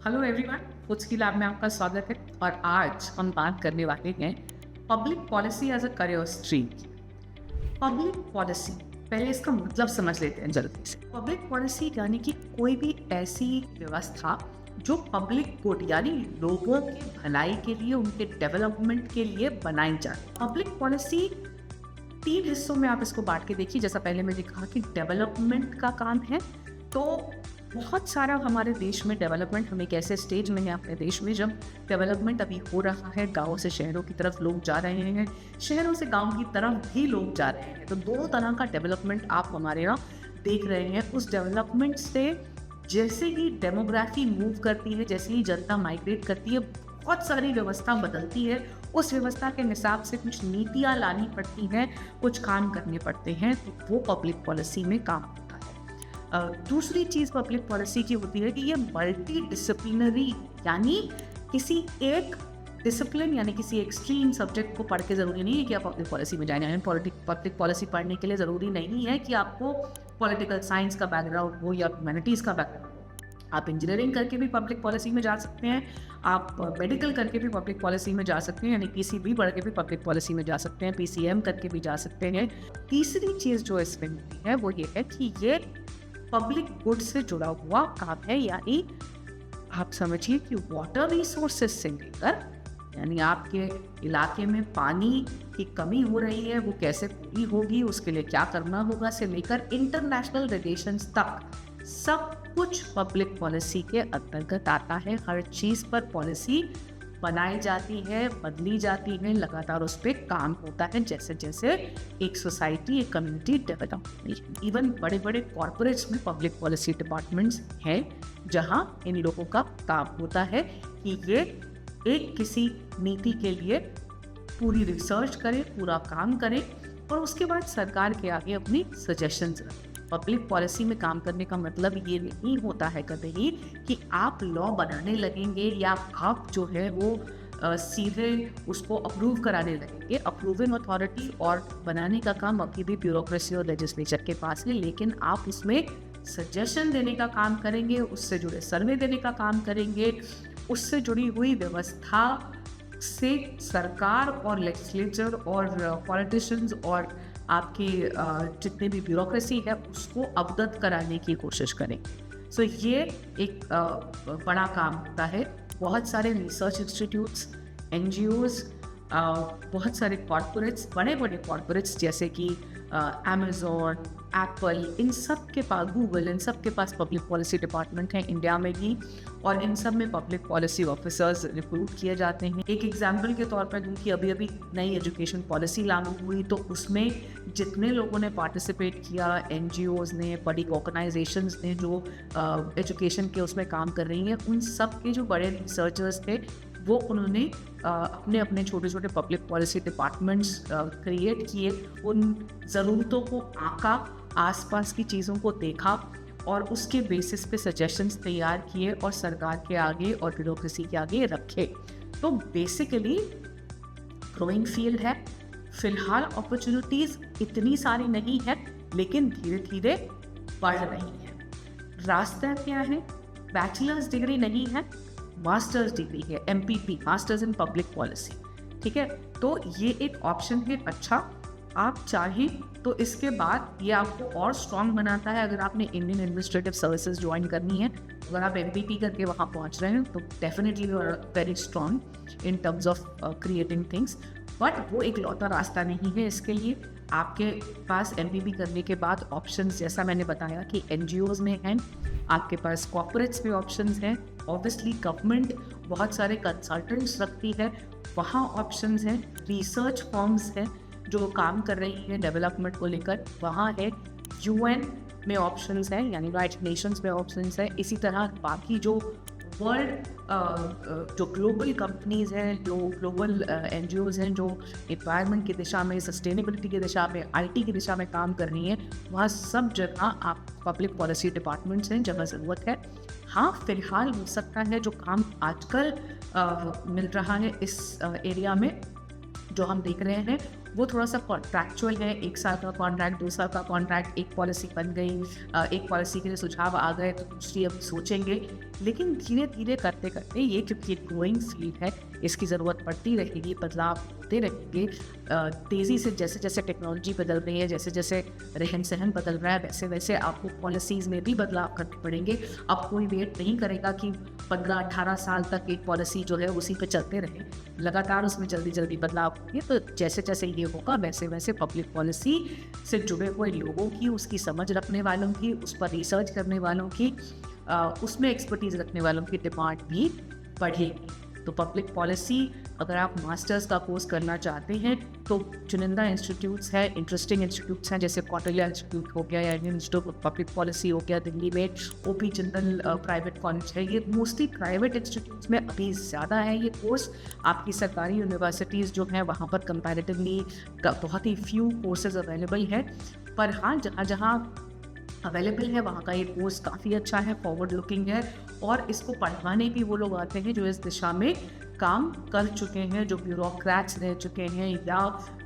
Hello everyone, food skill lab में आपका स्वागत है। और आज हम बात करने वाले हैं public policy as a career stream. Public policy, पहले इसका मतलब समझ लेते हैं जल्दी से। पब्लिक पॉलिसी यानी कि कोई भी ऐसी व्यवस्था जो पब्लिक गुड यानी लोगों की भलाई के लिए, उनके डेवलपमेंट के लिए बनाई जाए। पब्लिक पॉलिसी 3 हिस्सों में आप इसको बांट के देखिए। जैसा पहले मैंने कहा कि डेवलपमेंट का काम है, तो बहुत सारा हमारे देश में डेवलपमेंट, हम एक ऐसे स्टेज में हैं अपने देश में जब डेवलपमेंट अभी हो रहा है। गाँव से शहरों की तरफ लोग जा रहे हैं, शहरों से गाँव की तरफ भी लोग जा रहे हैं। तो दोनों तरह का डेवलपमेंट आप हमारे यहाँ देख रहे हैं। उस डेवलपमेंट से जैसे ही डेमोग्राफी मूव करती है, जैसे ही जनता माइग्रेट करती है, बहुत सारी व्यवस्था बदलती है। उस व्यवस्था के हिसाब से कुछ नीतियाँ लानी पड़ती हैं, कुछ काम करने पड़ते हैं, तो वो पब्लिक पॉलिसी में काम होता है। दूसरी चीज़ पब्लिक पॉलिसी की होती है कि ये मल्टी डिसिप्लिनरी, यानी किसी एक डिसिप्लिन यानी किसी एक्सट्रीम सब्जेक्ट को पढ़ के ज़रूरी नहीं है कि आप पब्लिक पॉलिसी में जाए। यानी पब्लिक पॉलिसी पढ़ने के लिए ज़रूरी नहीं है कि आपको पॉलिटिकल साइंस का बैकग्राउंड हो या ह्यूमैनिटीज़ का बैकग्राउंड हो। आप इंजीनियरिंग करके भी पब्लिक पॉलिसी में जा सकते हैं, आप मेडिकल करके भी पब्लिक पॉलिसी में जा सकते हैं, यानी पीसीबी पढ़ के भी पब्लिक पॉलिसी में जा सकते हैं, पीसीएम करके भी जा सकते हैं। तीसरी चीज़ जो इसमें होती है वो ये है कि ये पब्लिक गुड से जुड़ा हुआ काम है। यानी आप समझिए कि वाटर रिसोर्सेज से लेकर, यानी आपके इलाके में पानी की कमी हो रही है, वो कैसे पूरी होगी, उसके लिए क्या करना होगा, से लेकर इंटरनेशनल रिलेशंस तक सब कुछ पब्लिक पॉलिसी के अंतर्गत आता है। हर चीज़ पर पॉलिसी बनाई जाती है, बदली जाती है, लगातार उस पर काम होता है जैसे जैसे एक सोसाइटी, एक कम्युनिटी डेवलप होती है। इवन बड़े बड़े कॉरपोरेट्स में पब्लिक पॉलिसी डिपार्टमेंट्स हैं जहां इन लोगों का काम होता है कि ये एक किसी नीति के लिए पूरी रिसर्च करें, पूरा काम करें और उसके बाद सरकार के आगे अपनी सजेशंस रखें। पब्लिक पॉलिसी में काम करने का मतलब ये नहीं होता है कभी ही कि आप लॉ बनाने लगेंगे या आप जो है वो सीधे उसको अप्रूव कराने लगेंगे। अप्रूविंग अथॉरिटी और बनाने का काम अभी भी ब्यूरोक्रेसी और लेजिस्लेचर के पास है, लेकिन आप उसमें सजेशन देने का काम करेंगे, उससे जुड़े सर्वे देने का काम करेंगे, उससे जुड़ी हुई व्यवस्था से सरकार और लेजिस्लेचर और पॉलिटिशियंस और आपकी जितने भी ब्यूरोक्रेसी है उसको अवगत कराने की कोशिश करें। सो ये एक बड़ा काम होता है। बहुत सारे रिसर्च इंस्टीट्यूट्स, एनजीओज, बहुत सारे कॉर्पोरेट्स, बड़े बड़े कॉर्पोरेट्स जैसे कि अमेज़ॉन, एप्पल, इन सब के पास, गूगल, इन सब के पास पब्लिक पॉलिसी डिपार्टमेंट है इंडिया में ही, और इन सब में पब्लिक पॉलिसी ऑफिसर्स रिक्रूट किए जाते हैं। एक एग्जाम्पल के तौर पर दूँ कि अभी अभी नई एजुकेशन पॉलिसी लागू हुई, तो उसमें जितने लोगों ने पार्टिसिपेट किया, एनजीओज ने, बड़ी ऑर्गेनाइजेशंस ने जो एजुकेशन के उसमें काम कर रही हैं, उन सब के जो बड़े रिसर्चर्स थे वो उन्होंने अपने अपने छोटे छोटे पब्लिक पॉलिसी डिपार्टमेंट्स क्रिएट किए। उन ज़रूरतों को आंका, आसपास की चीज़ों को देखा और उसके बेसिस पे सजेशंस तैयार किए और सरकार के आगे और ब्यूरोक्रेसी के आगे रखे। तो बेसिकली ग्रोइंग फील्ड है। फिलहाल अपॉर्चुनिटीज़ इतनी सारी नहीं है, लेकिन धीरे धीरे बढ़ रही है। रास्ता क्या है? बैचलर्स डिग्री नहीं है, मास्टर्स डिग्री है, MPP, masters in public policy. ठीक है, तो ये एक ऑप्शन है। अच्छा, आप चाहें तो इसके बाद ये आपको और स्ट्रॉन्ग बनाता है। अगर आपने इंडियन एडमिनिस्ट्रेटिव सर्विसेज ज्वाइन करनी है, अगर आप MPP करके वहाँ पहुँच रहे हैं, तो definitely you are very strong in terms of creating things. But वो एक लौता रास्ता नहीं है। इसके लिए आपके पास MPP करने के बाद ऑप्शंस, जैसा मैंने बताया कि NGOs में हैं, आपके पास कॉर्पोरेट्स में ऑप्शंस हैं, ऑब्वियसली गवर्नमेंट बहुत सारे कंसल्टेंट्स रखती है, वहाँ ऑप्शंस हैं, रिसर्च फर्म्स हैं जो काम कर रही है डेवलपमेंट को लेकर, वहाँ है, UN में ऑप्शंस हैं, यानी यूनाइटेड नेशंस में ऑप्शंस हैं। इसी तरह बाकी जो वर्ल्ड जो ग्लोबल कंपनीज़ हैं, जो ग्लोबल NGOs हैं जो एनवायरनमेंट की दिशा में, सस्टेनेबिलिटी की दिशा में, IT की दिशा में काम कर रही हैं, वहाँ सब जगह आप पब्लिक पॉलिसी डिपार्टमेंट्स हैं जहाँ ज़रूरत है। हाँ, फिलहाल हो सकता है जो काम आजकल मिल रहा है इस एरिया में जो हम देख रहे हैं, वो थोड़ा सा कॉन्ट्रैक्चुअल है, 1 साल का कॉन्ट्रैक्ट, 2 साल का कॉन्ट्रैक्ट, एक पॉलिसी बन गई, एक पॉलिसी के लिए सुझाव आ गए तो दूसरी अब सोचेंगे। लेकिन धीरे धीरे करते करते ये, क्योंकि एक ग्रोइंग फील्ड है, इसकी ज़रूरत पड़ती रहेगी, बदलाव होते रहेंगे। तेज़ी से जैसे जैसे टेक्नोलॉजी बदल रही है, जैसे जैसे रहन सहन बदल रहा है, वैसे वैसे आपको पॉलिसीज़ में भी बदलाव करने पड़ेंगे। अब कोई वेट नहीं करेगा कि 15-18 साल तक एक पॉलिसी जो है उसी पे चलते रहे, लगातार उसमें जल्दी जल्दी बदलाव होंगे। तो जैसे जैसे ये होगा वैसे वैसे पब्लिक पॉलिसी से जुड़े हुए लोगों की, उसकी समझ रखने वालों की, उस पर रिसर्च करने वालों की, उसमें एक्सपर्टीज़ रखने वालों की डिमांड भी बढ़ेगी। तो पब्लिक पॉलिसी, अगर आप मास्टर्स का कोर्स करना चाहते हैं तो चुनिंदा इंस्टीट्यूट्स हैं, इंटरेस्टिंग इंस्टीट्यूट्स हैं, जैसे कौटिल्य इंस्टीट्यूट हो गया या Indian institute of public policy हो गया दिल्ली में, ओपी जिंदल प्राइवेट कॉलेज है। ये मोस्टली प्राइवेट इंस्टीट्यूट्स में अभी ज़्यादा है ये कोर्स। आपकी सरकारी यूनिवर्सिटीज़ जो हैं वहाँ पर कंपैरेटिवली बहुत ही फ्यू कोर्सेज अवेलेबल है। पर हाँ, जहाँ जहाँ अवेलेबल है वहाँ का ये कोर्स काफ़ी अच्छा है, फॉरवर्ड लुकिंग है, और इसको पढ़वाने भी वो लोग आते हैं जो इस दिशा में काम कर चुके हैं, जो ब्यूरोक्रेट्स रह चुके हैं या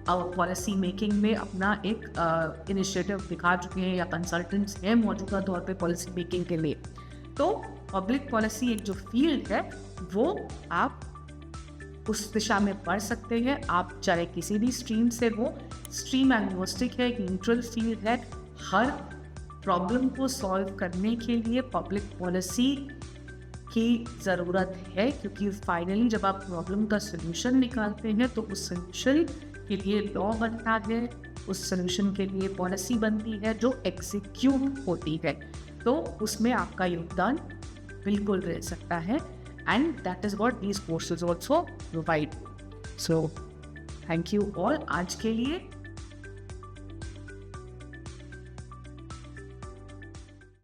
पॉलिसी मेकिंग में अपना एक इनिशिएटिव दिखा चुके हैं, या कंसल्टेंट्स हैं मौजूदा तौर पे पॉलिसी मेकिंग के लिए। तो पब्लिक पॉलिसी एक जो फील्ड है वो आप उस दिशा में पढ़ सकते हैं। आप चाहे किसी भी स्ट्रीम से हो, स्ट्रीम एग्नोस्टिक है, एक न्यूट्रल फील्ड है। हर प्रॉब्लम को सॉल्व करने के लिए पब्लिक पॉलिसी की ज़रूरत है, क्योंकि फाइनली जब आप प्रॉब्लम का सलूशन निकालते हैं तो उस सलूशन के लिए लॉ बनता है, उस सलूशन के लिए पॉलिसी बनती है जो एग्जीक्यूट होती है। तो उसमें आपका योगदान बिल्कुल रह सकता है, and that is what these courses also provide. So thank you all आज के लिए।